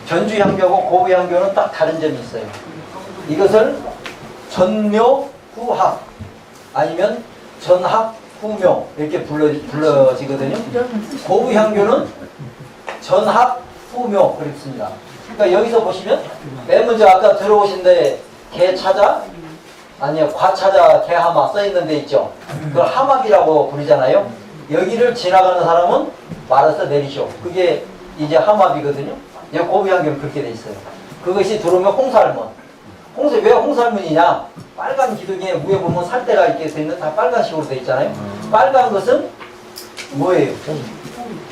전주향교하고 고부향교는 딱 다른 점이 있어요. 이것을 전묘 후학 아니면 전학 후묘 이렇게 불러지거든요. 고부향교는 전학 후묘 그렇습니다. 그러니까 여기서 보시면 맨 먼저 아까 들어오신데 개차자 아니요 과차자 개하마 써있는 데 있죠. 그걸 하막이라고 부르잖아요. 여기를 지나가는 사람은 말아서 내리쇼. 그게 이제 하막이거든요. 고부향교는 그렇게 돼 있어요. 그것이 들어오면 홍살문. 왜 홍살문이냐? 빨간 기둥에 위에 보면 살대가 이렇게 돼 있는 다 빨간식으로 돼 있잖아요. 빨간 것은 뭐예요?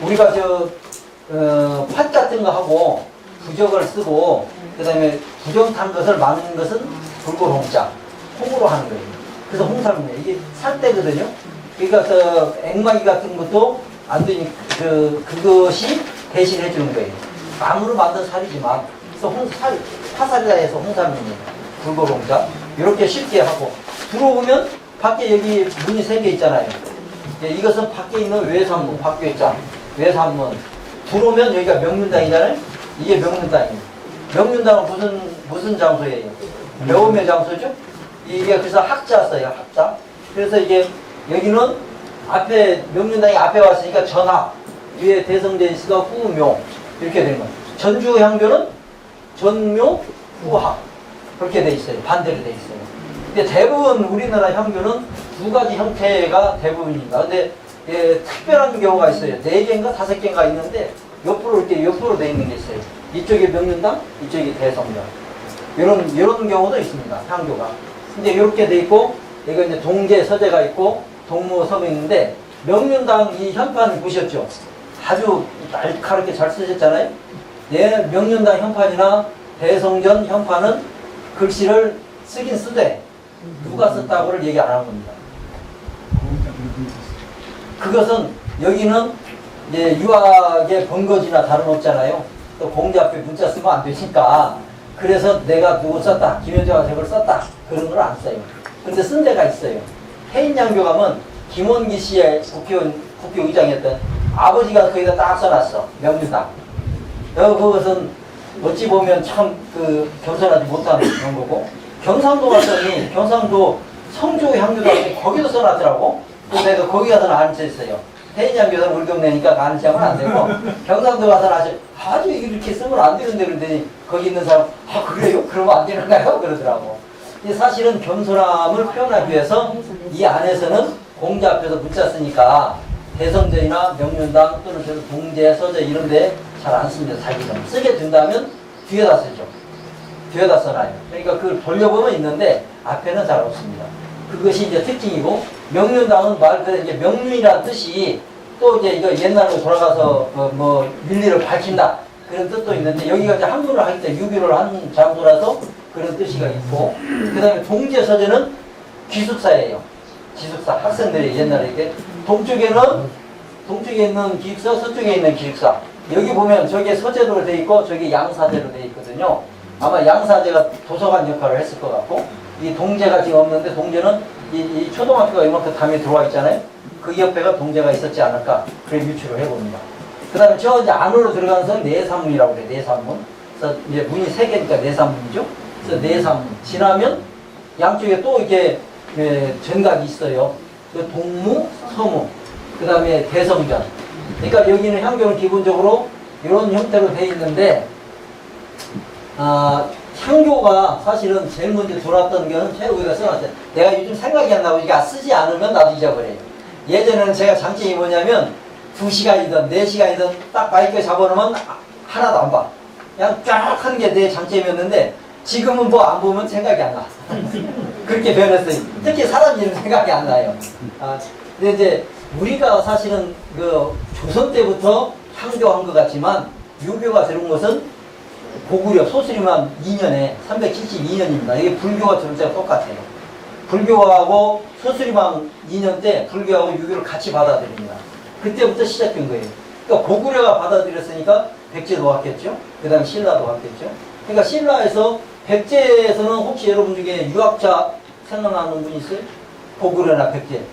우리가 팥 같은 거 하고 부적을 쓰고 그 다음에 부정 탄 것을 막는 것은 붉은 홍자 홍으로 하는 거예요. 그래서 홍살문이에요. 이게 살대거든요. 그러니까 앵마기 같은 것도 안 되니 그것이 대신해 주는 거예요. 나무로 만든 살이지만 그래서 화살이라 해서 홍살문이에요. 붉은 홍자 이렇게 쉽게 하고 들어오면 밖에 여기 문이 3개 있잖아요. 이것은 밖에 있는 외산문 박교자 외산문 들어오면 여기가 명륜당이잖아요. 이게 명륜당이에요. 명륜당은 무슨 장소예요? 배움의 장소죠. 이게 그래서 학자 써요. 학자. 그래서 이게 여기는 앞에 명륜당이 앞에 왔으니까 전학 위에 대성제 있으니까 후묘 이렇게 되는 거예요. 전주향교는 전묘 후학 그렇게 돼 있어요. 반대로 돼 있어요. 근데 대부분 우리나라 향교는 2가지 형태가 대부분입니다. 근데 특별한 경우가 있어요. 4개인가 5개인가 있는데 옆으로 돼 있는 게 있어요. 이쪽이 명륜당, 이쪽이 대성전. 이런 경우도 있습니다. 향교가. 근데 이렇게 돼 있고 여기가 이제 동제 서재가 있고 동무섬이 있는데 명륜당 이 현판 보셨죠? 아주 날카롭게 잘 쓰셨잖아요. 명륜당 현판이나 대성전 현판은 글씨를 쓰긴 쓰되 누가 썼다고를 얘기 안 하는 겁니다. 그것은 여기는 이제 유학의 번거지나 다름없잖아요. 또 공자 앞에 문자 쓰면 안 되니까 그래서 내가 누구 썼다, 김현자가 저걸 썼다 그런 걸 안 써요. 그런데 쓴 데가 있어요. 해인양교 가면 김원기 씨의 국회의장이었던 아버지가 거기다 딱 써놨어. 명륜당. 그것은 어찌 보면 참 겸손하지 못하는 그런 거고 경상도 갔더니 경상도 성주 향교도 거기도 써놨더라고. 그래서 내가 거기 가서는 안 썼어요. 해인양교는 우리 동네니까 가는 시험은 안 되고 경상도 가서는 아주 이렇게 쓰면 안 되는데 그랬더니 거기 있는 사람 그래요? 그러면 안 되는가요? 그러더라고. 사실은 겸손함을 표현하기 위해서 이 안에서는 공자 앞에서 문자 쓰니까 대성전이나 명륜당 또는 동제, 서재 이런 데 잘 안 씁니다. 자기는 쓰게 된다면 뒤에다 쓰죠. 뒤에다 써놔요. 그러니까 그걸 돌려보면 있는데 앞에는 잘 없습니다. 그것이 이제 특징이고 명륜당은 말 그대로 이제 명륜이라는 뜻이 또 이제 이거 옛날로 돌아가서 윤리를 밝힌다 그런 뜻도 있는데 여기가 이제 한문을 할 때 유교를 한 장소라서 그런 뜻이가 있고 그 다음에 동제 서재는 기숙사예요. 기숙사 학생들이 옛날에 이게 동쪽에 있는 기숙사, 서쪽에 있는 기숙사. 여기 보면 저게 서재로 돼 있고 저게 양사재로 돼 있거든요. 아마 양사재가 도서관 역할을 했을 것 같고 이 동제가 지금 없는데 동제는 이 초등학교가 이만큼 담에 들어와 있잖아요. 그 옆에가 동제가 있었지 않을까 그래 유추를 해봅니다. 그 다음에 저 이제 안으로 들어가는 건 내산문이라고 그래요. 내산문. 그래서 이제 문이 3개니까 내산문이죠. 그래서 내산문 지나면 양쪽에 또 이렇게 전각이 있어요. 그 동무, 서무, 그 다음에 대성전. 그러니까 여기는 향교는 기본적으로 이런 형태로 되어 있는데 향교가 사실은 제일 먼저 들어왔던 거는 제가 우리가 써놨어요. 내가 요즘 생각이 안 나고 이게 쓰지 않으면 나도 잊어버려요. 예전에는 제가 장점이 뭐냐면 2시간이든 4시간이든 딱 마이크 잡아놓으면 하나도 안 봐. 그냥 쫙 하는 게 내 장점이었는데 지금은 뭐 안 보면 생각이 안 나. 그렇게 변했어요. 특히 사람 이름 생각이 안 나요. 근데 이제 우리가 사실은 그 조선 때부터 향교한 것 같지만 유교가 들어온 것은 고구려 소수림만 2년에 372년입니다. 이게 불교가 들어올 때가 똑같아요. 불교하고 소수림만 2년 때 불교하고 유교를 같이 받아들입니다. 그때부터 시작된 거예요. 그러니까 고구려가 받아들였으니까 백제도 왔겠죠. 그 다음에 신라도 왔겠죠. 그러니까 신라에서 백제에서는 혹시 여러분 중에 유학자 생각나는 분 있어요? 고구려나 백제.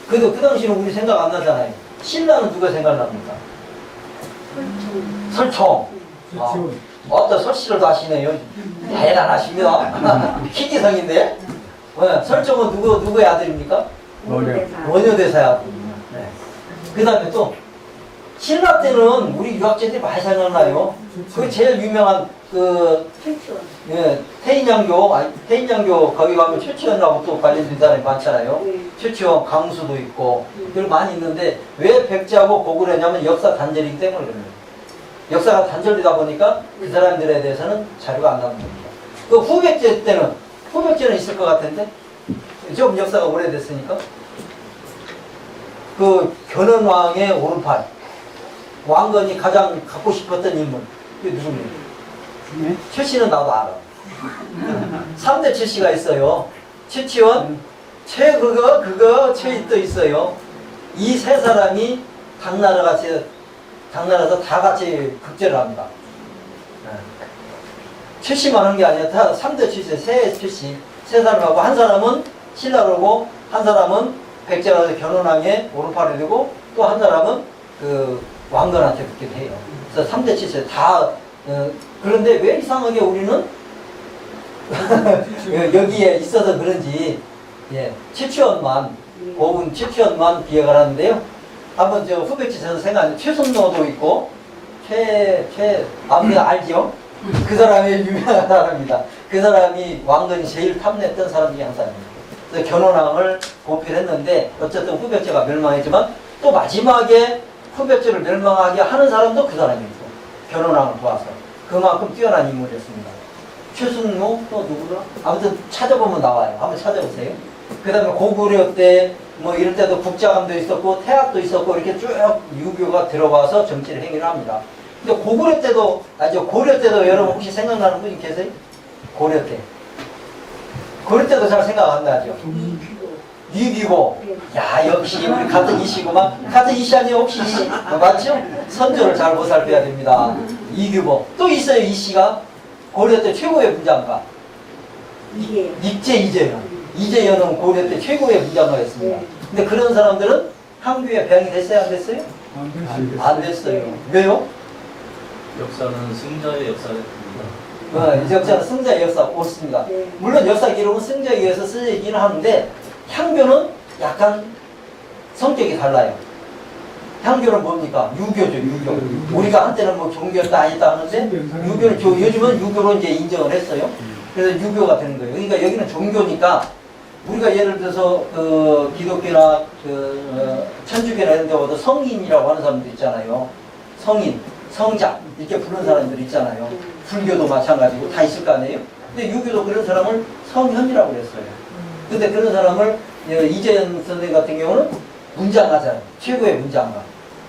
그래도 그 당시는 우리 생각 안 나잖아요. 신라는 누가 생각납니까? 설총. 어떤 설씨를 하시네요. 대단하십니다. 희귀성인데. 설총은 누구의 아들입니까? 원효대사의 아들입니다. 네. 그 다음에 또 신라 때는 우리 유학자들이 많이 생각나요. 그 제일 유명한 그 태인양교 거기 가면 최치원하고 또 관련된 사람이 많잖아요. 최치원 강수도 있고 그걸 많이 있는데 왜 백제하고 고구려냐면 역사 단절이기 때문에 그럽니다. 역사가 단절되다 보니까 그 사람들에 대해서는 자료가 안 나오는 겁니다. 그 후백제는 있을 것 같은데 좀 역사가 오래됐으니까 그 견훤왕의 오른팔 왕건이 가장 갖고 싶었던 인물 그게 누굽니까? 최씨는 나도 알아. 3대 최씨가 있어요. 최치원, 최 또 있어요. 이 세 사람이 당나라에서 다 같이 극제를 합니다. 최씨만 한 게 아니라 다 3대 최씨, 세 사람하고 한 사람은 신라로고 한 사람은 백제라서 견훤왕의 오른팔이 되고 또 한 사람은 그 왕건한테 붙게 돼요. 그래서 3대 최씨 다 그런데 왜 이상하게 우리는 여기에 있어서 그런지 최치원만 고은 최치원만 기억을 하는데요. 한번 저 후배치에서 생각하는 최선노도 있고 아무래도 알죠? 그 사람이 유명한 사람입니다. 그 사람이 왕건이 제일 탐냈던 사람 중에 한 사람입니다. 그래서 견훤왕을 고필했는데 어쨌든 후배체가 멸망했지만 또 마지막에 후배체를 멸망하게 하는 사람도 그 사람이고 견훤왕을 도와서 그만큼 뛰어난 인물이었습니다. 최순노 또 누구나 아무튼 찾아보면 나와요. 한번 찾아보세요. 그 다음에 고구려 때 뭐 이럴 때도 국자감도 있었고 태학도 있었고 이렇게 쭉 유교가 들어와서 정치를 행위를 합니다. 근데 고구려 때도 고려 때도 여러분 혹시 생각나는 분이 계세요? 고려 때도 잘 생각 안 나죠? 유기고 야 역시 우리 같은 이씨구만. 같은 이씨 아니에요? 혹시 이씨? 맞죠? 선조를 잘 보살펴야 됩니다. 이규보 또 있어요. 이씨가 고려 때 최고의 문장가 이재연은 고려 때 최고의 문장가였습니다. 근데 그런 사람들은 향교에 배양이 됐어요? 안 됐어요? 안 됐어요. 왜요? 역사는 승자의 역사입니다. 이 역사는 승자의 역사 옳습니다. 물론 역사 기록은 승자에 의해서 쓰이기는 하는데 향교는 약간 성격이 달라요. 향교는 뭡니까? 유교죠, 유교. 우리가 한때는 뭐 종교였다 아니다 하는데 유교는 요즘은 유교로 이제 인정을 했어요. 그래서 유교가 되는 거예요. 그러니까 여기는 종교니까 우리가 예를 들어서 그 기독교나 천주교나 이런 데 봐도 성인이라고 하는 사람들 있잖아요. 성인, 성자 이렇게 부르는 사람들 있잖아요. 불교도 마찬가지고 다 있을 거 아니에요. 근데 유교도 그런 사람을 성현이라고 그랬어요. 근데 그런 사람을 이재현 선생님 같은 경우는 문장가잖아요. 최고의 문장가.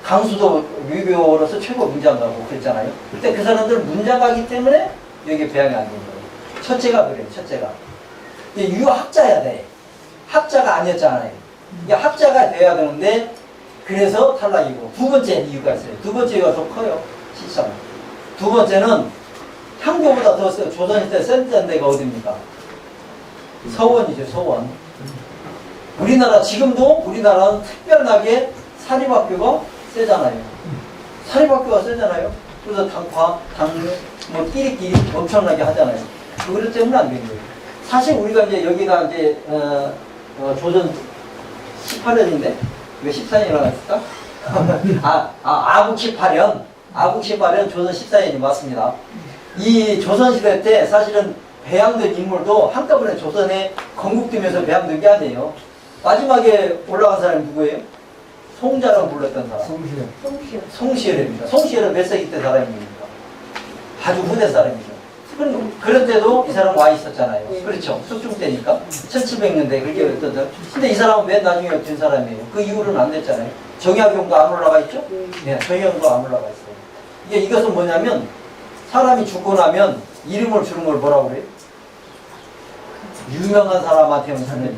강수도 유교로서 최고 문장가고 그랬잖아요. 근데 그 사람들은 문장가이기 때문에 여기에 배양이 안 된 거예요. 첫째가 그래요. 첫째가. 근데 유학자야 돼. 학자가 아니었잖아요. 학자가 돼야 되는데 그래서 탈락이고 두 번째 이유가 있어요. 두 번째 이유가 더 커요. 실상. 두 번째는 향교보다 더 세요. 조선시대 센 데가 어디입니까? 서원이죠. 서원. 지금도 우리나라는 특별하게 사립학교가 세잖아요. 사립학교가 세잖아요. 그래서 끼리끼리 엄청나게 하잖아요. 그것 때문에 안 된 거예요. 사실 우리가 이제 여기가 이제, 조선 18년인데, 왜 14년이라고 했을까? 아국 18년 조선 14년이 맞습니다. 이 조선시대 때 사실은 배양된 인물도 한꺼번에 조선에 건국되면서 배양된 게 아니에요. 마지막에 올라간 사람이 누구예요? 송자라고 불렀던 사람. 송시열입니다. 송시열은 몇 세기 때 사람입니까? 아주 후대 사람이죠. 그런 때도 이 사람 와 있었잖아요. 그렇죠. 숙중 때니까. 1700년대 그렇게 어떤. 근데 이 사람은 맨 나중에 된 사람이에요. 그 이후로는 안 됐잖아요. 정약용도 안 올라가 있죠? 네, 정약용도 안 올라가 있어요. 이것은 뭐냐면 사람이 죽고 나면 이름을 주는 걸 뭐라고 그래요? 유명한 사람한테는 하는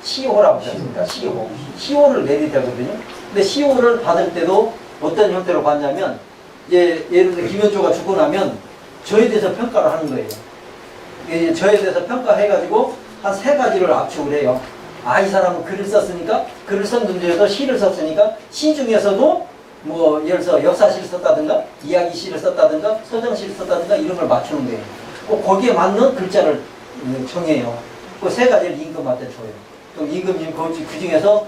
시호라고 하십니까? 시호. 시호를 내리되거든요. 근데 시호를 받을 때도 어떤 형태로 받냐면, 이제 예를 들어 김현조가 죽고 나면 저에 대해서 평가를 하는 거예요. 저에 대해서 평가해가지고 한 3가지를 압축을 해요. 아, 이 사람은 글을 썼으니까, 글을 쓴 분들에서 시를 썼으니까, 시 중에서도 뭐, 예를 들어서 역사시를 썼다든가, 이야기시를 썼다든가, 서정시를 썼다든가, 이런 걸 맞추는 거예요. 꼭 거기에 맞는 글자를 정해요. 그 3가지를 임금한테 줘요. 또 임금님 그 중에서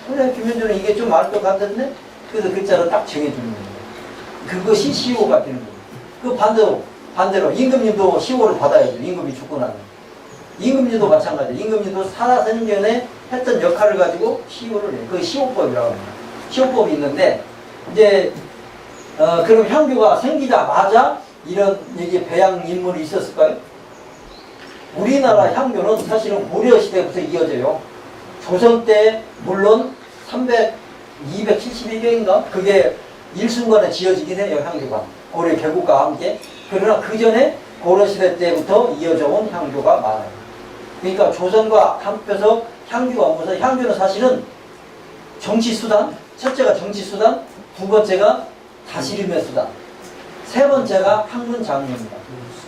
그래 김현조는 이게 좀 알 것 같은데 그래서 글자를 딱 정해주는 거예요. 그것이 시호가 되는 거예요. 그 반대로 임금님도 시호를 받아야죠. 임금이 죽고 나면. 임금님도 마찬가지예요. 임금님도 살아생전에 했던 역할을 가지고 시호를 해요. 그 시호법이라고 합니다. 시호법이 있는데 이제 그럼 향교가 생기자마자 이런 얘기 배양 인물이 있었을까요? 우리나라 향교는 사실은 고려시대부터 이어져요. 조선 때 물론 272개인가? 그게 일순간에 지어지긴 해요. 향교가. 고려 개국과 함께. 그러나 그 전에 고려시대 때부터 이어져 온 향교가 많아요. 그러니까 조선과 합해서 향교가 오면서 향교는 사실은 정치수단, 첫째가 정치수단, 두 번째가 다스림의 수단, 세 번째가 학문 장려입니다.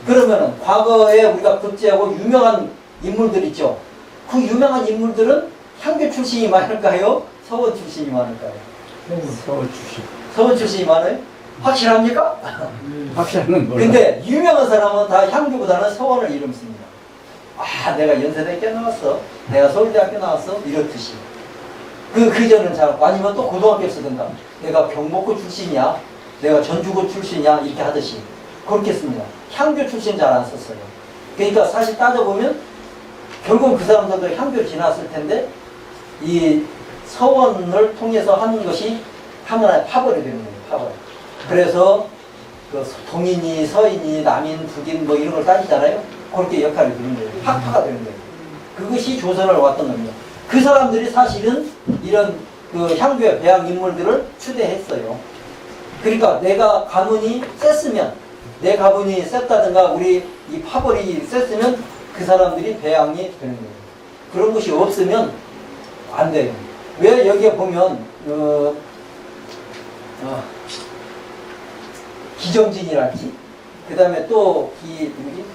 그러면은 과거에 우리가 급제하고 유명한 인물들 있죠. 그 유명한 인물들은 향교 출신이 많을까요? 서원 출신이 많을까요? 서울 출신. 서원 출신이 많아요? 확실합니까? 확실한 건 근데 유명한 사람은 다 향교보다는 서원을 이름 씁니다. 아, 내가 연세대학교 나왔어. 내가 서울대학교 나왔어. 이렇듯이. 그 전은 잘, 아니면 또 고등학교 쓰든가. 내가 경복고 출신이야. 내가 전주고 출신이야. 이렇게 하듯이. 그렇게 씁니다. 향교 출신 잘 안 썼어요. 그러니까 사실 따져보면 결국 그 사람들도 향교를 지났을 텐데 이 서원을 통해서 하는 것이 하나의 파벌이 되는 거예요. 파벌. 그래서 그 동인이, 서인이, 남인, 북인 뭐 이런 걸 따지잖아요. 그렇게 역할이 되는 거예요. 학파가 되는 거예요. 그것이 조선을 왔던 겁니다. 그 사람들이 사실은 이런 그 향교의 배양 인물들을 추대했어요. 그러니까 내가 가문이 셌으면, 내 가문이 셌다든가 우리 이 파벌이 셌으면 그 사람들이 배양이 되는 거예요. 그런 것이 없으면 안 돼요. 왜 여기에 보면 기정진이랄지, 그 다음에 또 누구지?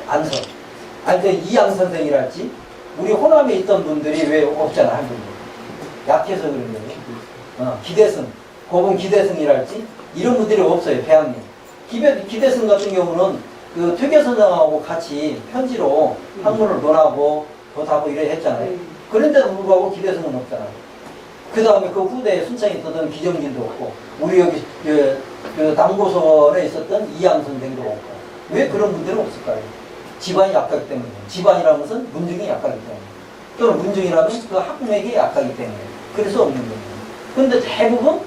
안선. 이양 선생이랄지, 우리 호남에 있던 분들이 왜 없잖아, 한 분들. 약해서 그런 거예요. 기대승, 고분 기대승이랄지, 이런 분들이 없어요, 배양님. 기대승 같은 경우는 그 퇴계선장하고 같이 편지로 학문을 논하고 도하고 이래 했잖아요. 그런데도 불구하고 기대승은 없잖아요. 그 다음에 그 후대에 순창에 있었던 기정진도 없고, 우리 여기 그 남고선에 있었던 이양 선생도 없고, 왜 그런 분들은 없을까요? 집안이 약하기 때문에. 집안이라는 것은 문중이 약하기 때문에. 또는 문중이라면 그 학맥이 약하기 때문에. 그래서 없는 겁니다. 근데 대부분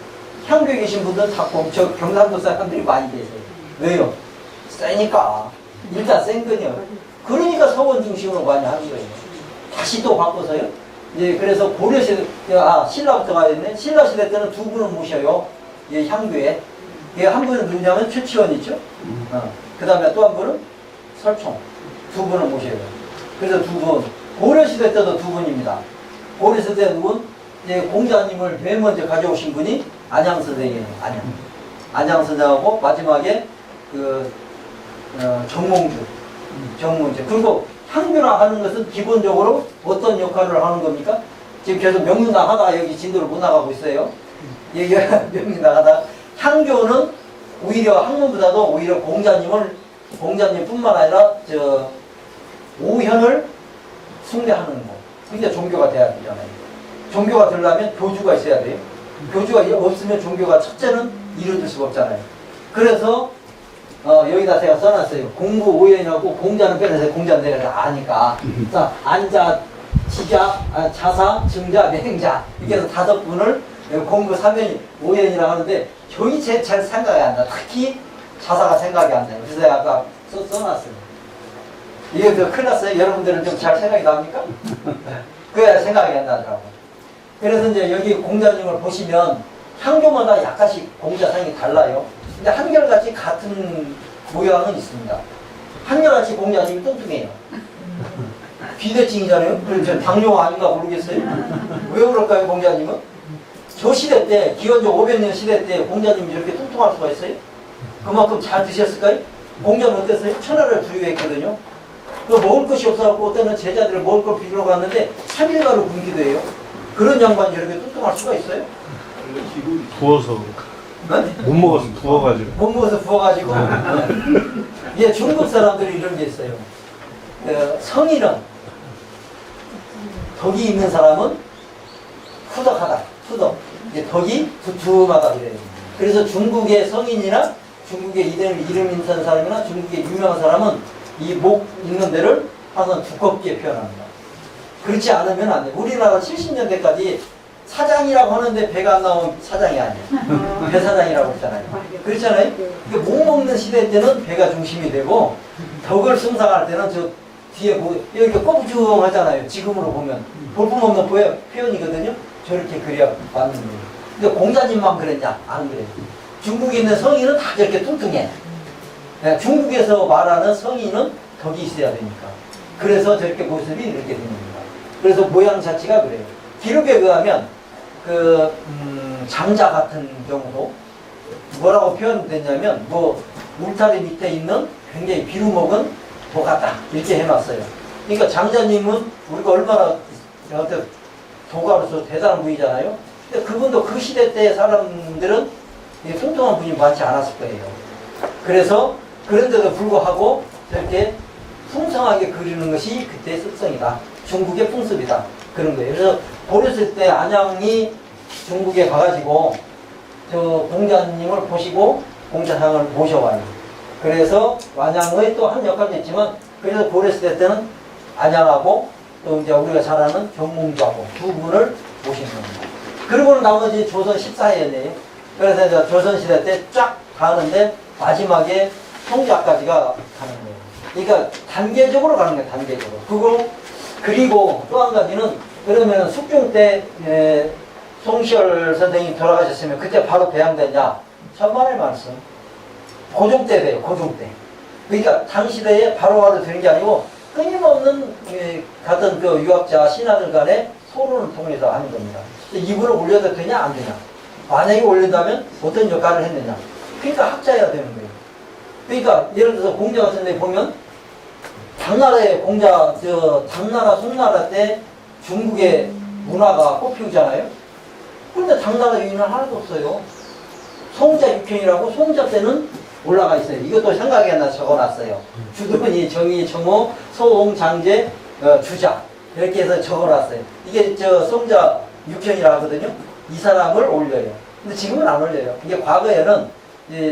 향교에 계신 분들은 다 경상도 사람들이 많이 계세요. 왜요? 세니까. 일단 센 거냐. 그러니까 서원 중심으로 많이 하는 거예요. 다시 또 바꿔서요. 예, 그래서 고려시대, 신라부터 가야 되네. 신라시대 때는 두 분을 모셔요. 예, 향교에. 예, 한 분은 누구냐면 최치원 있죠. 그 다음에 또 한 분은 설총. 두 분을 모셔요. 그래서 두 분. 고려시대 때도 두 분입니다. 고려시대 때 누군? 예, 공자님을 맨 먼저 가져오신 분이 안양선생이에요. 안양선생하고 마지막에 정몽주. 그리고 향교라 하는 것은 기본적으로 어떤 역할을 하는 겁니까? 지금 계속 명륜당 하다가 여기 진도를 못 나가고 있어요. 명륜당 하다가 향교는 오히려 학문보다도 오히려 공자님뿐만 아니라 오현을 숭배하는 거. 그게 종교가 돼야 되잖아요. 종교가 되려면 교주가 있어야 돼요. 교주가 없으면 종교가 첫째는 이루어질 수가 없잖아요. 그래서 여기다 제가 써놨어요. 공부 오연이라고 공자는 빼내서 공자는 내가 아니까. 자, 안자, 지자, 자사, 증자, 맹자 이렇게 해서 5분을 공부 3연 오연이라고 하는데 저희 잘 생각이 안 나. 특히 자사가 생각이 안 나요. 그래서 아까 써놨어요. 이게 큰일 났어요. 여러분들은 좀 잘 생각이 납니까? 그래야 생각이 안 나더라고. 그래서 이제 여기 공자님을 보시면 향교마다 약간씩 공자상이 달라요. 근데 한결같이 같은 모양은 있습니다. 한결같이 공자님이 뚱뚱해요. 비대칭이잖아요. 그래서 당뇨 아닌가 모르겠어요. 왜 그럴까요, 공자님은? 저 시대 때, 기원전 500년 시대 때 공자님이 이렇게 뚱뚱할 수가 있어요? 그만큼 잘 드셨을까요? 공자는 어땠어요? 천하를 부유했거든요. 먹을 것이 없어갖고 어떤 제자들을 먹을 걸 빌려 갔는데 3일가로 굶기도 해요. 그런 양반이 이렇게 뚱뚱할 수가 있어요? 부어서 네? 못 먹어서 부어가지고 못 먹어서 부어가지고. 예, 중국 사람들이 이런 게 있어요. 성인은 덕이 있는 사람은 후덕하다. 후덕. 덕이 두툼하다 그래요. 그래서 중국의 성인이나 중국의 이름 있는 사람이나 중국의 유명한 사람은 이 목 있는 데를 항상 두껍게 표현합니다. 그렇지 않으면 안 돼. 우리나라 70년대까지 사장이라고 하는데 배가 안 나오면 사장이 아니에요. 배사장이라고 했잖아요. 그렇잖아요. 목 먹는 시대 때는 배가 중심이 되고 덕을 숭상할 때는 저 뒤에 이렇게 꼬부중하잖아요. 지금으로 보면 볼품없는 표현이거든요. 저렇게 그려야 맞는 거예요. 근데 공자님만 그랬냐? 안 그래요. 중국에 있는 성인은 다 저렇게 뚱뚱해. 중국에서 말하는 성인은 덕이 있어야 되니까. 그래서 저렇게 모습이 이렇게 되는 겁니다. 그래서 모양 자체가 그래요. 기록에 의하면 장자 같은 경우도 뭐라고 표현됐냐면 울타리 밑에 있는 굉장히 비루먹은 도 같다 이렇게 해놨어요. 그러니까 장자님은 우리가 얼마나 도가로서 대단한 분이잖아요. 근데 그분도 그 시대 때 사람들은 뚱뚱한 분이 많지 않았을 거예요. 그래서 그런데도 불구하고 저렇게 풍성하게 그리는 것이 그때의 습성이다. 중국의 풍습이다. 그런 거예요. 그래서 고렸을 때 안양이 중국에 가가지고 저 공자님을 보시고 공자상을 모셔와요. 그래서 안양의 또 한 역할도 있지만 그래서 고렸을 때는 안양하고 또 이제 우리가 잘 아는 경몽주하고 두 분을 모신 겁니다. 그리고는 나머지 조선 14년이에요. 그래서 이제 조선시대 때 쫙 가는데 마지막에 성자까지가 가는 거예요. 그러니까 단계적으로 가는 거예요. 단계적으로. 그리고 또 한 가지는 그러면 숙중 때 송시열 선생님 돌아가셨으면 그때 바로 배양됐냐? 천만의 말씀. 고종 때 돼요. 고종 때. 그러니까 당시대에 바로바로 되는 게 아니고 끊임없는 같은 그 유학자 신하들 간의 토론을 통해서 하는 겁니다. 이분을 올려도 되냐 안 되냐. 만약에 올린다면 어떤 역할을 했느냐. 그러니까 학자여야 되는 거예요. 그러니까 예를 들어서 공자 같은 데 보면 당나라의 공자, 당나라, 송나라 때 중국의 문화가 꽃피우잖아요. 그런데 당나라 유인은 하나도 없어요. 송자 육형이라고 송자 때는 올라가 있어요. 이것도 생각이 안 나 적어놨어요. 주둔이, 정의, 정호, 소홍, 장제, 주자 이렇게 해서 적어놨어요. 이게 송자 육형이라고 하거든요. 이 사람을 올려요. 근데 지금은 안 올려요. 이게 과거에는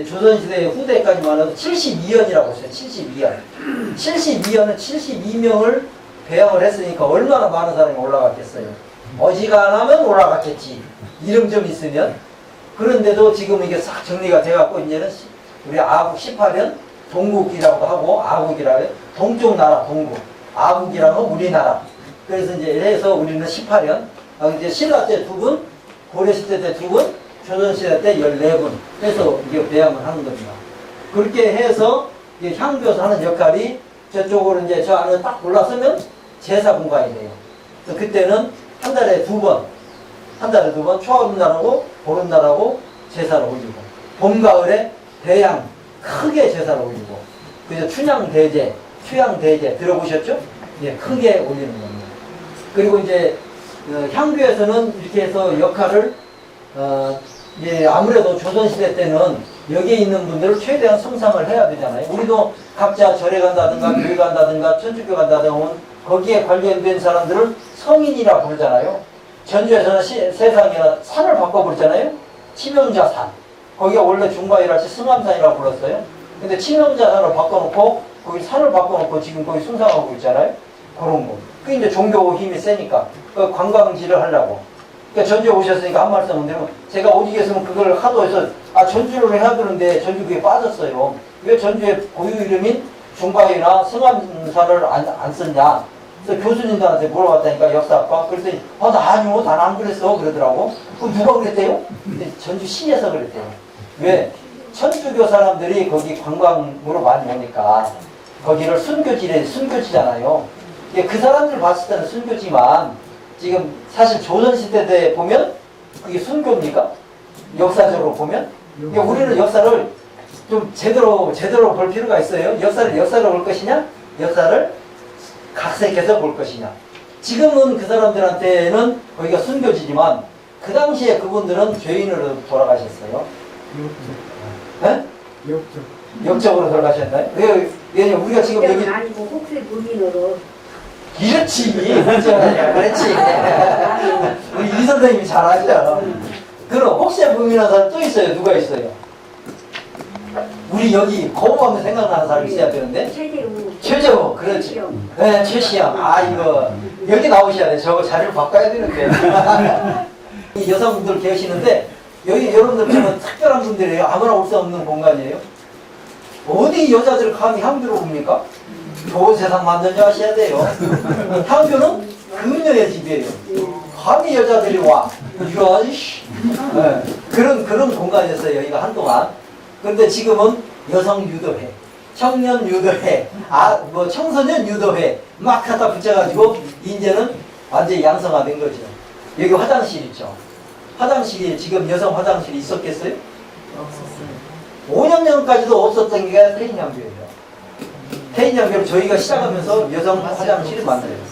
조선시대 후대까지만 해도 72연이라고 했어요. 72연. 72연은 72명을 배양을 했으니까 얼마나 많은 사람이 올라갔겠어요. 어지간하면 올라갔겠지. 이름 좀 있으면. 그런데도 지금 이게 싹 정리가 돼갖고 이제는 우리 아국 18년 동국이라고도 하고 아국이라고 해요. 동쪽 나라 동국. 아국이라는 건 우리나라. 그래서 이제 해서 우리는 18년. 이제 신라 때 2분, 고려시대 때 2분, 조선시대 때 14분 해서 이게 배양을 하는 겁니다. 그렇게 해서 향교에서 하는 역할이 저쪽으로 이제 저 안에 딱 올라서면 제사 공간이 돼요. 그래서 그때는 한 달에 2번, 초하룻날하고 보름날하고 제사를 올리고, 봄, 가을에 대양 크게 제사를 올리고, 그래서 춘향대제, 휴양대제 들어보셨죠? 예, 크게 올리는 겁니다. 그리고 이제 향교에서는 이렇게 해서 역할을 아무래도 조선시대 때는 여기에 있는 분들을 최대한 성상을 해야 되잖아요. 우리도 각자 절에 간다든가 교회 간다든가 천주교 간다든가 하면 거기에 관련된 사람들을 성인이라 부르잖아요. 전주에서는 세상에나 산을 바꿔버렸잖아요. 치명자산. 거기가 원래 중과이라서 승암산이라고 불렀어요. 근데 칠명자산을 바꿔놓고 거기 산을 바꿔놓고 지금 거기 순상하고 있잖아요. 그런 거. 그게 이제 종교 힘이 세니까 그 관광지를 하려고. 그러니까 전주에 오셨으니까 한 말씀은 드리면 제가 어디 계시면 그걸 하도 해서 전주를 해야 되는데 전주 그게 빠졌어요. 왜 전주에 고유 이름인 중과이나 승암산을 안 썼냐. 그래서 교수님들한테 물어봤다니까 역사학과. 그랬더니 나 아니요 난 안 그랬어 그러더라고. 그럼 누가 그랬대요? 근데 전주 시에서 그랬대요. 왜? 천주교 사람들이 거기 관광으로 많이 오니까 거기를 순교지잖아요. 그 사람들 봤을 때는 순교지만 지금 사실 조선시대 때 보면 그게 순교입니까? 역사적으로 보면? 그러니까 우리는 역사를 좀 제대로 볼 필요가 있어요. 역사를 볼 것이냐? 역사를 각색해서 볼 것이냐. 지금은 그 사람들한테는 거기가 순교지지만 그 당시에 그분들은 죄인으로 돌아가셨어요. 네? 역적으로 돌아가셨나요? 왜 우리가 지금 여기 아니고 혹시 무민으로 이렇지 그렇지 우리 이 선생님이 잘 아시잖아. 그럼 혹시 무민한 사람 또 있어요? 누가 있어요? 우리 여기 거부하면 생각나는 사람이 있어야 되는데 최재우 그렇지. 네, 최시영. 이거 여기 나오셔야 돼. 저거 자리를 바꿔야 되는데 이 여성분들 계시는데 여기 여러분들 보면 특별한 분들이에요. 아무나 올 수 없는 공간이에요. 어디 여자들 감히 향교로 옵니까? 좋은 세상 만든 줄 아셔야 돼요. 향교는 금녀의 집이에요. 감히 여자들이 와. 이거 아저씨. 네. 그런 공간이었어요. 여기가 한동안. 그런데 지금은 여성 유도회, 청년 유도회, 청소년 유도회 막 갖다 붙여가지고 이제는 완전히 양성화된 거죠. 여기 화장실 있죠. 화장실이 지금 여성 화장실이 있었겠어요? 없었어요. 5년 전까지도 없었던 게 태인양교예요. 태인양교를 저희가 시작하면서 여성 화장실을 만들었어요.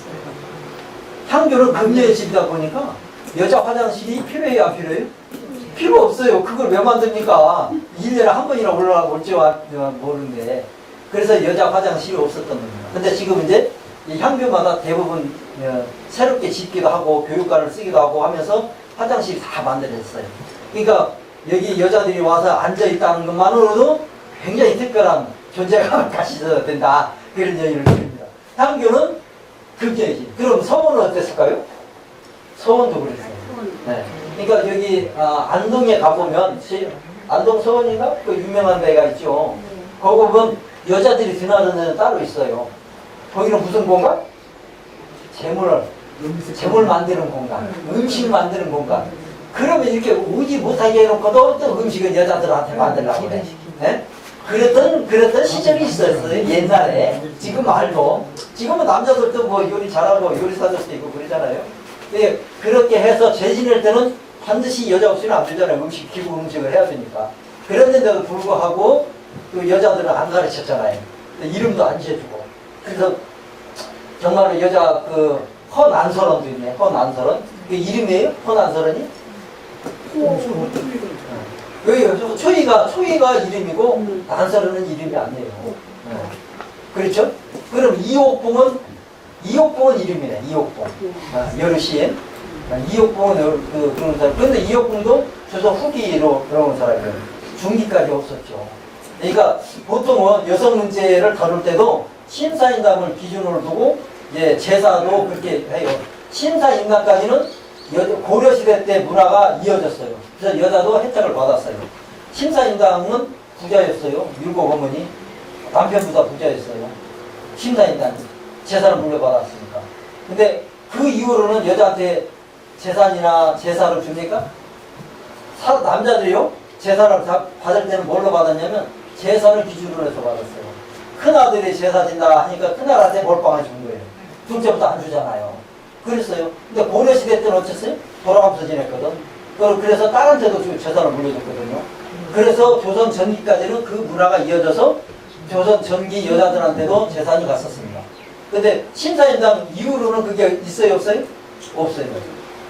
향교는 금녀의 집이다 보니까 여자 화장실이 필요해요, 안 필요해요? 필요 없어요. 그걸 왜 만듭니까? 1년에 한 번이나 올지 모르는데. 그래서 여자 화장실이 없었던 겁니다. 근데 지금 이제 이 향교마다 대부분 새롭게 짓기도 하고 교육관을 쓰기도 하고 하면서 화장실이 다 만들어졌어요. 그러니까 여기 여자들이 와서 앉아있다는 것만으로도 굉장히 특별한 존재감을 가지셔야 된다. 그런 얘기를 드립니다. 향교는 금녀이지. 그럼 서원은 어땠을까요? 서원도 그랬어요. 네. 그러니까 여기 안동에 가보면 안동 서원인가? 그 유명한 데가 있죠. 거기 보면 여자들이 드나드는 데는 따로 있어요. 거기는 무슨 공간? 재물 만드는 공간, 음식 만드는 공간. 그러면 이렇게 오지 못하게 해놓고도 또 음식은 여자들한테 만들라고 그래. 네? 그랬던 시절이 있었어요. 옛날에. 지금 말고. 지금은 남자들도 뭐 요리 잘하고 요리사들도 있고 그러잖아요. 예, 그렇게 해서 죄 지낼 때는 반드시 여자 없이는 안 되잖아요. 기부 음식을 해야 되니까. 그랬는데도 불구하고 그 여자들은 안 가르쳤잖아요. 이름도 안 지어주고. 그래서 정말로 여자 허난설원도 있네. 허난설원. 그 이름이에요? 허난설원이? 왜요? 초이가 이름이고 난설원은 이름이 아니에요. 그렇죠? 그럼 이옥봉은 이름이네. 이옥봉. 여르시엔. 이옥봉은 그런 사람. 그런데 이옥봉도 조선 후기로 들어온 사람이에요. 중기까지 없었죠. 그러니까 보통은 여성 문제를 다룰 때도 심사인단을 기준으로 두고 제사도 그렇게 해요. 심사인단까지는 고려시대 때 문화가 이어졌어요. 그래서 여자도 혜택을 받았어요. 심사인단은 부자였어요. 율곡 어머니 남편보다 부자였어요. 심사인단 재산을 물려받았으니까. 근데 그 이후로는 여자한테 재산이나 제사를 줍니까? 남자들이요? 제사를 받을 때는 뭘로 받았냐면 제사를 기준으로 해서 받았어요. 큰아들이 제사 진다 하니까 큰아들한테 몰빵을 준 거예요. 둘째부터 안 주잖아요. 그랬어요. 근데 고려시대 때는 어쨌어요? 돌아가면서 지냈거든. 그래서 딸한테도 재산을 물려줬거든요. 그래서 조선 전기까지는 그 문화가 이어져서 조선 전기 여자들한테도 재산이 갔었습니다. 근데 심사인당 이후로는 그게 있어요, 없어요? 없어요.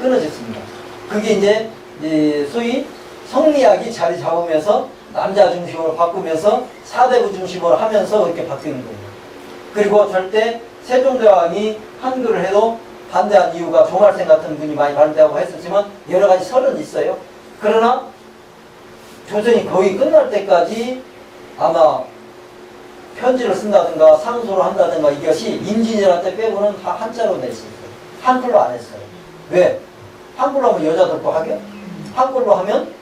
끊어졌습니다. 그게 이제 소위 성리학이 자리 잡으면서 남자 중심으로 바꾸면서 사대부 중심으로 하면서 이렇게 바뀌는 거예요. 그리고 절대 세종대왕이 한글을 해도 반대한 이유가 종할생 같은 분이 많이 반대하고 했었지만 여러 가지 설은 있어요. 그러나 조선이 거의 끝날 때까지 아마 편지를 쓴다든가 상소를 한다든가 이것이 임진왜란 빼고는 다 한자로 냈어요. 한글로 안 했어요. 왜? 한글로 하면 여자들도 하게? 한글로 하면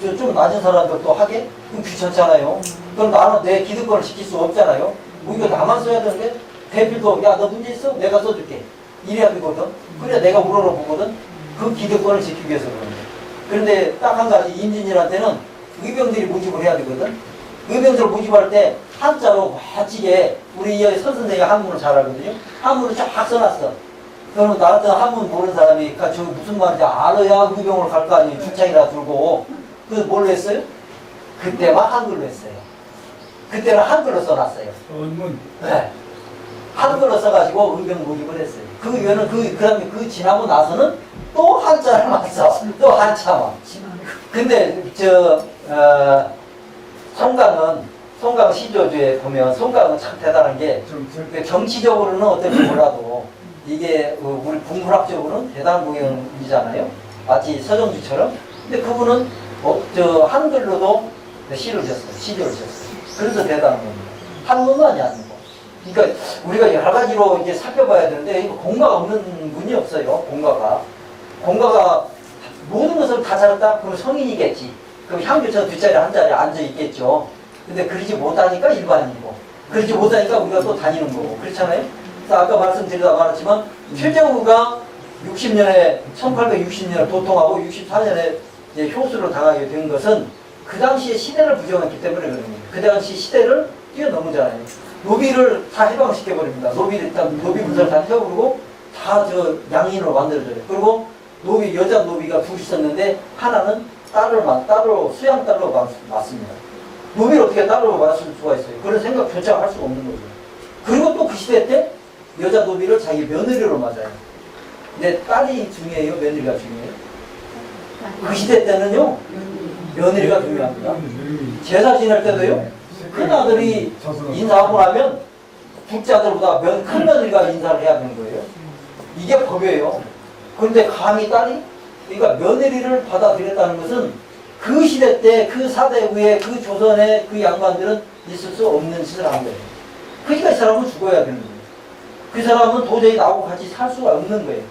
좀 낮은 사람들도 하게? 그럼 귀찮잖아요. 그럼 나는 내 기득권을 지킬 수 없잖아요. 뭐 이거 나만 써야 되는데 대필도 야 너 문제 있어? 내가 써줄게. 이래야 되거든. 그래 내가 우러러보거든. 그 기득권을 지키기 위해서 그런 거예요. 그런데 딱 한 가지 임진왜란 때는 의병들이 모집을 해야 되거든. 의병들 모집할 때 한자로 멋지게 우리 선 선생님이 한문을 잘 알거든요. 한문을 쫙 써놨어. 그러면 나 같은 한문 모르는 사람이 저 무슨 말인지 알아야 의병을 갈 거 아니에요. 줄창이라 들고. 그래서 뭘로 했어요? 그때만 한글로 했어요. 그때는 한글로 써놨어요. 네. 한글로 써가지고 의병 모집을 했어요. 그 이유는 그 다음에 그 지나고 나서는 또 한자를 써. 또 한자만. 근데 송강 시조주에 보면 송강은 참 대단한 게 정치적으로는 어떨지 몰라도 이게 우리 국문학적으로는 대단한 공연이잖아요. 마치 서정주처럼. 근데 그분은 한글로도 시를 졌어요. 시조를 졌어요. 그래서 대단한 겁니다. 한문만이 아니고. 그러니까 우리가 여러 가지로 이제 살펴봐야 되는데 이거 공과가 없는 분이 없어요. 공과가 모든 것을 다 잘했다? 그럼 성인이겠지. 그럼 향교처럼 뒷자리 한 자리에 앉아 있겠죠. 근데 그러지 못하니까 일반인이고, 그러지 못하니까 우리가 또 다니는 거고, 그렇잖아요? 그래서 아까 말씀드리다 말했지만, 최정우가 1860년에 도통하고 64년에 이제 효수를 당하게 된 것은 그 당시에 시대를 부정했기 때문에 그런 거예요. 그 당시 시대를 뛰어넘잖아요. 노비를 다 해방시켜버립니다. 노비 문서를 다 태워버리고, 다 양인으로 만들어줘요. 그리고 여자 노비가 둘이 있었는데, 하나는 딸로, 수양딸로 맞습니다. 노비를 어떻게 딸로 맞을 수가 있어요? 그런 생각조차 할 수가 없는 거죠. 그리고 또 그 시대 때 여자 노비를 자기 며느리로 맞아요. 근데 딸이 중요해요? 며느리가 중요해요? 그 시대 때는요, 며느리가 중요합니다. 제사 지낼 때도요, 큰 아들이 인사하고 나면 둘째 아들보다 큰 며느리가 인사를 해야 되는 거예요. 이게 법이에요. 그런데 감히 딸이, 그러니까 며느리를 받아들였다는 것은 그 시대 때 그 사대 후에 그 조선의 그 양반들은 있을 수 없는 짓을 한 거예요. 그러니까 이 사람은 죽어야 되는 거예요. 그 사람은 도저히 나하고 같이 살 수가 없는 거예요.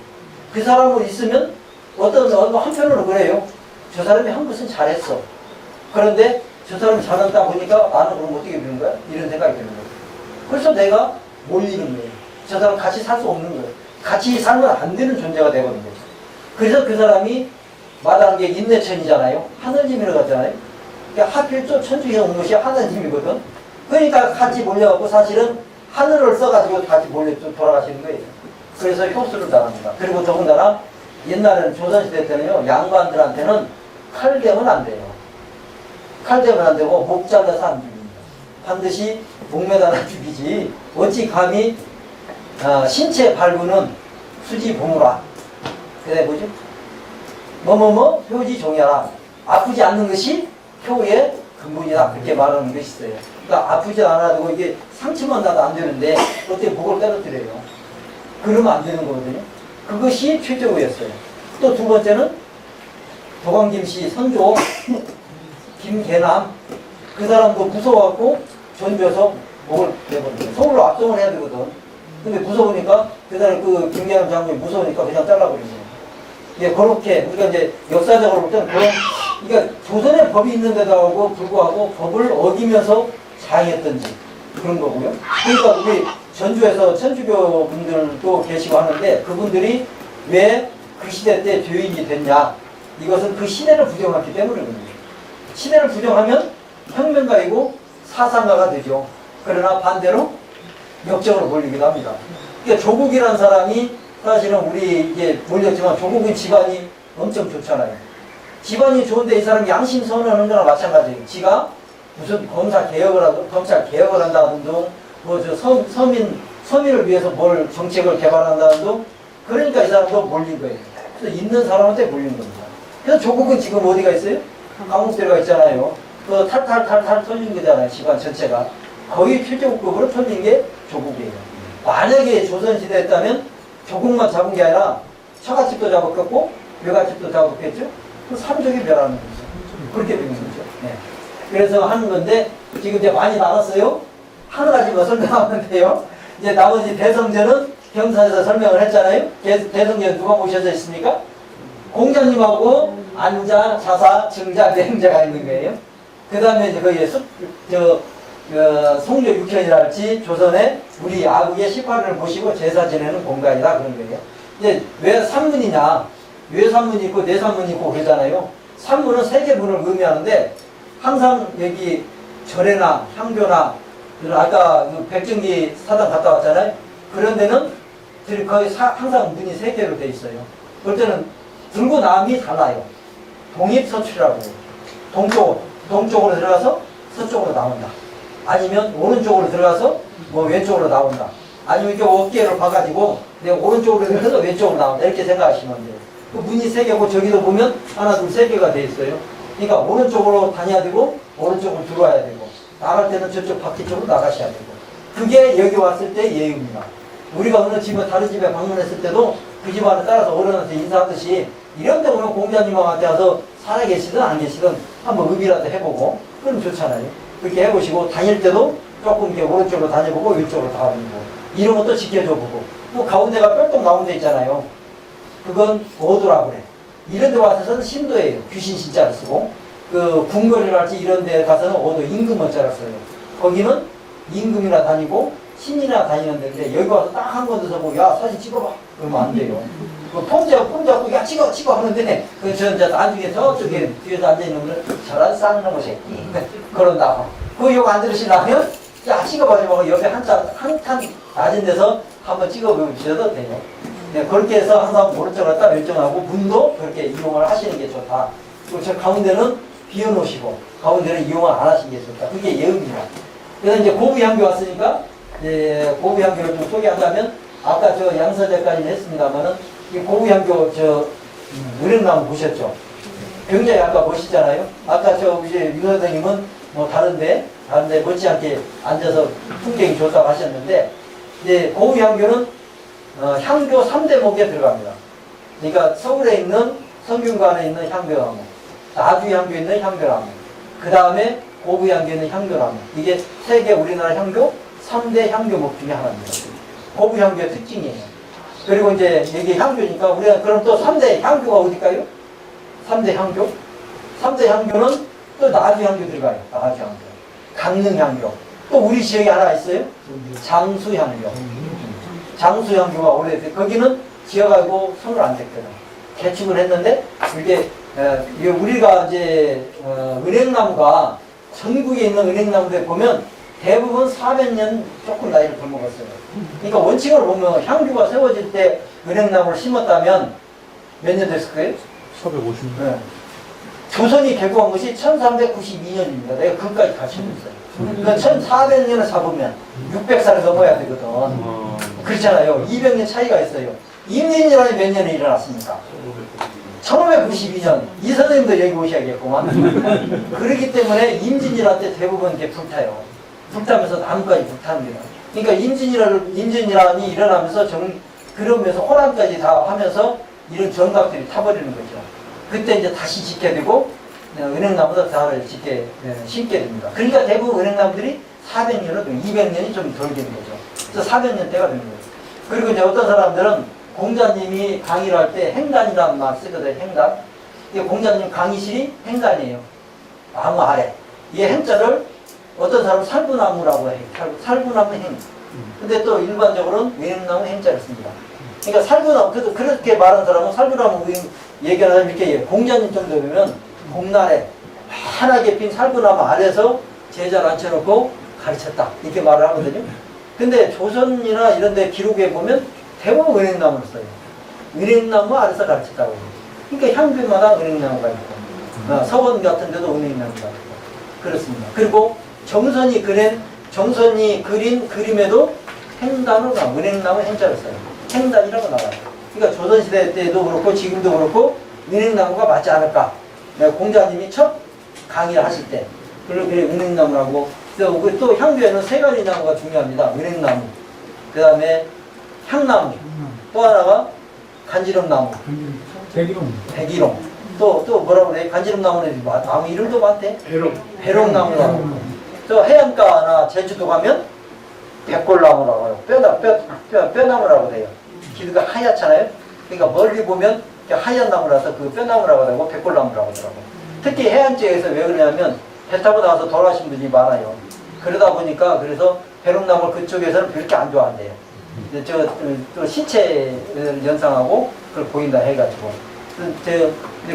그 사람은 있으면 한편으로 그래요. 저 사람이 한 것은 잘했어. 그런데 저 사람이 잘한다 보니까 나는 그럼 어떻게 되는 거야? 이런 생각이 드는 거예요. 그래서 내가 몰리는 거예요. 저 사람 같이 살 수 없는 거예요. 같이 살면 안 되는 존재가 되거든요. 그래서 그 사람이 마다한 게 인내천이잖아요. 하느님이라고 하잖아요. 그러니까 하필 또 천주에 온 것이 하느님이거든. 그러니까 같이 몰려가고 사실은 하늘을 써가지고 같이 몰려 돌아가시는 거예요. 그래서 효수를 당합니다. 그리고 더군다나 옛날에는 조선시대 때는요, 양반들한테는 칼 대면 안 돼요. 칼 대면 안 되고 목 잘라서 안 죽입니다. 반드시 목 매달아 죽이지. 어찌 감히 신체 발부는 수지 보무라. 그래 뭐죠? 효지 종야라. 아프지 않는 것이 효의 근본이다. 그렇게 말하는 것이 있어요. 그러니까 아프지 않아도 이게 상처만 나도 안 되는데 어떻게 목을 떨어뜨려요. 그러면 안 되는 거거든요. 그것이 최저우였어요. 또 두 번째는 도광김씨 선조 김계남, 그 사람도 무서워갖고 전주에서 목을 내버려요. 서울로 압송을 해야 되거든. 근데 무서우니까 그 사람 그 김계남 장군이 무서우니까 그냥 잘라버린 거예요. 예, 그렇게 우리가 이제 역사적으로 볼 때는 그러니까 조선의 법이 있는데도 불구하고 법을 어기면서 자행했던지 그런 거고요. 그러니까 우리 전주에서 천주교 분들도 계시고 하는데 그분들이 왜 그 시대 때 죄인이 됐냐? 이것은 그 시대를 부정했기 때문에 그런 거예요. 시대를 부정하면 혁명가이고 사상가가 되죠. 그러나 반대로 역적으로 몰리기도 합니다. 그러니까 조국이라는 사람이 사실은 우리 이제 몰렸지만 조국은 집안이 엄청 좋잖아요. 집안이 좋은데 이 사람이 양심 선언하는 거나 마찬가지예요. 지가 무슨 검찰 개혁을 한다는 둥, 서민을 위해서 뭘 정책을 개발한다는 둥, 그러니까 이 사람도 몰린 거예요. 그래서 있는 사람한테 몰린 겁니다. 그래서 조국은 지금 어디가 있어요? 감옥 들어가 있잖아요. 그 탈탈 털린 거잖아요. 집안 전체가. 거의 필조급으로 털린 게 조국이에요. 만약에 조선시대였다면 조국만 잡은 게 아니라 처갓집도 잡았겠고 외갓집도 잡았겠죠? 그 삼족이 멸하는 거죠. 그렇게 된 거죠. 네. 그래서 하는 건데 지금 이제 많이 나눴어요. 한 가지만 설명하면 돼요. 이제 나머지 대성전은 경산에서 설명을 했잖아요. 대성전 누가 모셔져 있습니까? 공자님하고 안자, 자사, 증자, 내행자가 있는 거예요. 그 다음에 이제 거기에 송조 육현이랄지 조선에 우리 아국의 18을 모시고 제사 지내는 공간이다 그런 거예요. 이제 왜 산문이냐? 왜 산문이 있고 내 산문이 있고 그러잖아요. 산문은 세 개 문을 의미하는데 항상 여기 절에나 향교나 아까 그 백정기 사당 갔다 왔잖아요. 그런 데는 거의 항상 문이 세 개로 돼 있어요. 그럴 때는 들고 나음이 달라요. 동입서출이라고. 동쪽으로 들어가서 서쪽으로 나온다. 아니면 오른쪽으로 들어가서 뭐 왼쪽으로 나온다. 아니면 이렇게 어깨를 봐가지고 내가 오른쪽으로 들어가서 왼쪽으로 나온다. 이렇게 생각하시면 돼요. 그 문이 세 개고 저기도 보면 하나, 둘, 세 개가 돼 있어요. 그러니까 오른쪽으로 다녀야 되고 오른쪽으로 들어와야 되고 나갈 때는 저쪽 바퀴 쪽으로 나가셔야 되고 그게 여기 왔을 때 예의입니다. 우리가 어느 집에 다른 집에 방문했을 때도 그 집안에 따라서 어른한테 인사하듯이 이런 데 오면 공자님한테 와서 살아계시든 안 계시든 한번 의비라도 해보고 그럼 좋잖아요. 그렇게 해보시고 다닐 때도 조금 이렇게 오른쪽으로 다녀보고 왼쪽으로 다니고 이런 것도 지켜줘보고 또 가운데가 뿅뿅 나온 데 있잖아요. 그건 오도라고 그래. 이런 데 와서는 신도예요. 귀신 신자를 쓰고 그 궁궐이랄지 이런 데 가서는 오도 임금 원자를 써요. 거기는 임금이나 다니고 신이나 다니는 데인데 여기 와서 딱 한 번 더 서고 야 사진 찍어봐 그러면 안 돼요. 그 폼 잡고 야 찍어 하는데 저 이제 나중에 저쪽에 뒤에서 앉아있는 분은 저런 쌍놈의 새끼 그런다. 그 욕 안 들으시려면 야 찍어봐 좀 하고 옆에 한 칸 낮은 데서 한번 찍어보셔도 돼요. 네, 그렇게 해서 항상 오른쪽을 딱 결정하고 문도 그렇게 이용을 하시는 게 좋다. 그리고 저 가운데는 비워놓으시고 가운데는 이용을 안 하시는 게 좋다. 그게 예의입니다. 그래서 이제 고부향교 왔으니까 이제 고부향교를 좀 소개한다면 아까 저 양서제까지는 했습니다만은 이 고부향교 은행나무 보셨죠? 굉장히 아까 멋있잖아요. 아까 저 이제 윤 선생님은 뭐 다른데 못지않게 앉아서 풍경이 좋다고 하셨는데 이제 고부향교는 향교 3대목에 들어갑니다. 그러니까 서울에 있는 성균관에 있는 향교나무, 나주향교에 있는 향교나무, 그 다음에 고부향교에 있는 향교나무. 이게 세계 우리나라 향교 3대 향교목 중에 하나입니다. 고부향교의 특징이에요. 그리고 이제 이게 향교니까 우리가 그럼 또 3대 향교가 어딜까요? 3대 향교? 3대 향교는 또 나주향교 들어가요. 나주향교. 강릉향교. 또 우리 지역에 하나 있어요. 장수향교. 장수향교가 오래됐어요. 거기는 지어가지고 손을 안 댔거든. 개축을 했는데 이게 우리가 이제 은행나무가 전국에 있는 은행나무들 보면 대부분 400년 조금 나이를 더 먹었어요. 그러니까 원칙을 보면 향교가 세워질 때 은행나무를 심었다면 몇 년 됐을 거예요? 450년. 네. 조선이 개국한 것이 1392년입니다. 내가 그것까지 가르쳐줬어요. 그러니까 1400년을 잡으면 600살을 넘어야 되거든. 그렇잖아요. 200년 차이가 있어요. 임진왜란이 몇 년에 일어났습니까? 1592년. 이 선생님도 여기 오셔야겠구만. 그렇기 때문에 임진왜란 때 대부분 이렇게 불타요. 불타면서 나무까지 불탑니다. 그러니까 임진왜란이 일어나면서 그러면서 호란까지 다 하면서 이런 정각들이 타버리는 거죠. 그때 이제 다시 짓게 되고 은행나무도 다 심게 됩니다. 그러니까 대부분 은행나무들이 400년을 200년이 좀 덜 되는 거죠. 그래서 400년대가 되는 거예요. 그리고 이제 어떤 사람들은 공자님이 강의를 할 때 행단이라는 말 쓰거든요. 행단. 이게 공자님 강의실이 행단이에요. 나무 아래. 이 행자를 어떤 사람은 살구나무라고 해요. 살구나무 행. 근데 또 일반적으로는 은행나무 행자를 씁니다. 그러니까 살구나무, 그렇게 말하는 사람은 살구나무 얘기하는 사람이 이렇게 공자님 정도 되면 봄날에 환하게 핀 살구나무 아래서 제자를 앉혀놓고 가르쳤다. 이렇게 말을 하거든요. 근데 조선이나 이런 데 기록에 보면 대부분 은행나무를 써요. 은행나무 아래서 가르쳤다고 해요. 그러니까 향교마다 은행나무가 있고, 서원 같은 데도 은행나무가 있고, 그렇습니다. 그리고 정선이 그린 그림에도 행단으로 은행나무 행자를 써요. 행단이라고 나와요. 그러니까 조선시대 때도 그렇고 지금도 그렇고 은행나무가 맞지 않을까. 공자님이 첫 강의를 하실 때 그렇게 은행나무라고. 또 향교에는 세 가지 나무가 중요합니다. 은행나무, 그 다음에 향나무, 또 하나가 간지럼나무, 백일홍. 또 뭐라고 그래? 간지름나무는 나무 이름도 많대. 배롱. 배롱나무라고. 저 해안가나 제주도 가면 백골나무라고 해요. 뼈나무라고 해요. 기드가 하얗잖아요. 그러니까 멀리 보면 하얀 나무라서 그 뼈나무라고 하고 백골나무라고 하더라고요. 특히 해안 지역에서 왜 그러냐면 배 타고 나와서 돌아가신 분이 많아요. 그러다 보니까 그래서 배롱나무 그쪽에서는 그렇게 안 좋아한대요. 또 신체를 연상하고 그걸 보인다 해가지고 이제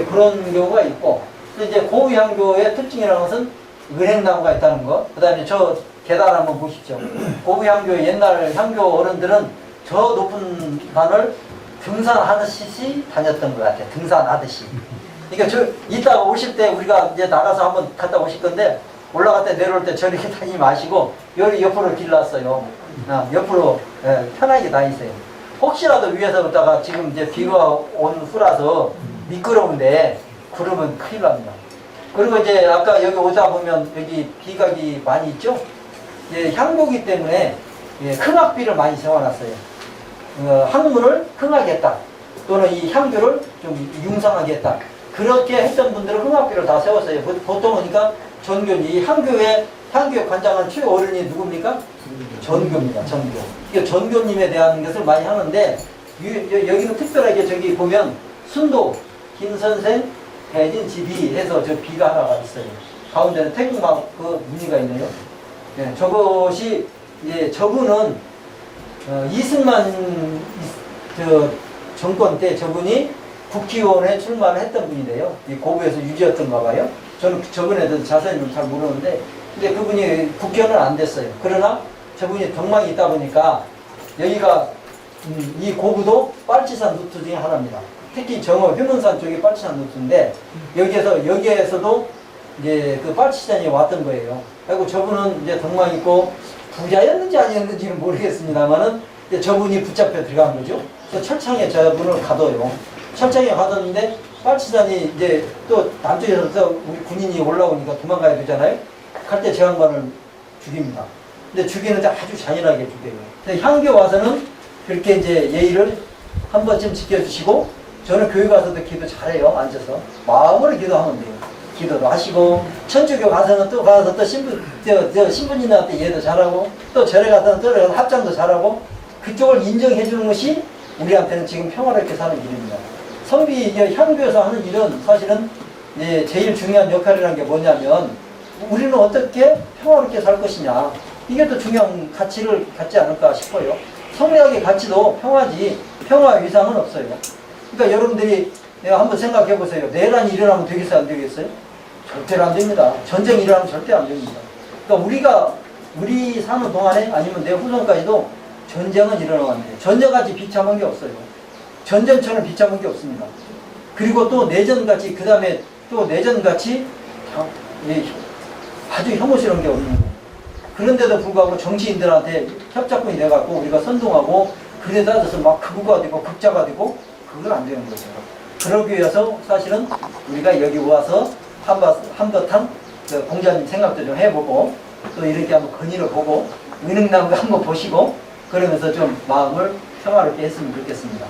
그런 경우가 있고 또 이제 고부향교의 특징이라는 것은 은행나무가 있다는 거. 그 다음에 저 계단 한번 보십시오. 고부향교 옛날 향교 어른들은 저 높은 산을 등산하듯이 다녔던 것 같아요. 등산하듯이. 그러니까 저 이따가 오실 때 우리가 이제 나가서 한번 갔다 오실 건데 올라갈 때 내려올 때 저렇게 다니지 마시고 여기 옆으로 길 놨어요. 옆으로 편하게 다니세요. 혹시라도 위에서부터가 지금 이제 비가 온 후라서 미끄러운데 구르면 큰일 납니다. 그리고 이제 아까 여기 오다 보면 여기 비각이 많이 있죠? 예, 향교기 때문에 흥악비를 많이 세워놨어요. 학문을 흥하겠다. 또는 이 향교를 좀 융상하게 했다. 그렇게 했던 분들은 흥악비를 다 세웠어요. 보통 그러니까 전교니 이 향교의 관장은 최 어른이 누굽니까? 전교입니다. 전교. 이게 전교님에 대한 것을 많이 하는데 여기는 특별하게 저기 보면 순도 김선생 대진 지비 해서 저 비가 하나가 있어요. 가운데는 태국막 그 무늬가 있네요. 네, 저것이 이제 저분은 이승만 정권 때 저분이 국회의원에 출마를 했던 분인데요. 이 고부에서 유지였던가 봐요. 저는 저분에 대해서 자세히 잘 모르는데 근데 그분이 국회의원은 안 됐어요. 그러나 저분이 덕망이 있다 보니까 여기가 이 고부도 빨치산 루트 중에 하나입니다. 특히 정어 휴문산 쪽이 빨치산 루트인데 여기에서도 이제 그 빨치산이 왔던 거예요. 그리고 저분은 이제 덕망이 있고 부자였는지 아니었는지는 모르겠습니다만은 저분이 붙잡혀 들어간 거죠. 그래서 철창에 저분을 가둬요. 철창에 가뒀는데 빨치산이 이제 또 남쪽에서 또 우리 군인이 올라오니까 도망가야 되잖아요. 갈 때 제 양반을 죽입니다. 근데 죽이는데 아주 잔인하게 죽여요. 근데 향교 와서는 그렇게 이제 예의를 한 번쯤 지켜주시고 저는 교회 가서도 기도 잘해요. 앉아서 마음으로 기도하면 돼요. 기도도 하시고 천주교 가서는 또 가서 또 신부님한테 예도 잘하고 또 절에 가서는 절에 가서 합장도 잘하고 그쪽을 인정해 주는 것이 우리한테는 지금 평화롭게 사는 일입니다. 성비 향교에서 하는 일은 사실은 제일 중요한 역할이라는 게 뭐냐면 우리는 어떻게 평화롭게 살 것이냐 이게 더 중요한 가치를 갖지 않을까 싶어요. 성리학의 가치도 평화지 평화 위상은 없어요. 그러니까 여러분들이 한번 생각해 보세요. 내란이 일어나면 되겠어요? 안 되겠어요? 절대로 안 됩니다. 전쟁이 일어나면 절대 안 됩니다. 그러니까 우리 사는 동안에 아니면 내 후손까지도 전쟁은 일어나면 안 돼요. 전쟁같이 비참한 게 없어요. 전쟁처럼 비참한 게 없습니다. 그리고 또 내전같이 그 다음에 또 내전같이 아주 혐오스러운 게 없는 거예요. 그런데도 불구하고 정치인들한테 협작권이 돼갖고 우리가 선동하고 그에 따라서 막 극우가 되고 극자가 되고 그건 안 되는 거죠. 그러기 위해서 사실은 우리가 여기 와서 한바탕 공자님 생각도 좀 해보고 또 이렇게 한번 건의를 보고 은행나무도 한번 보시고 그러면서 좀 마음을 평화롭게 했으면 좋겠습니다.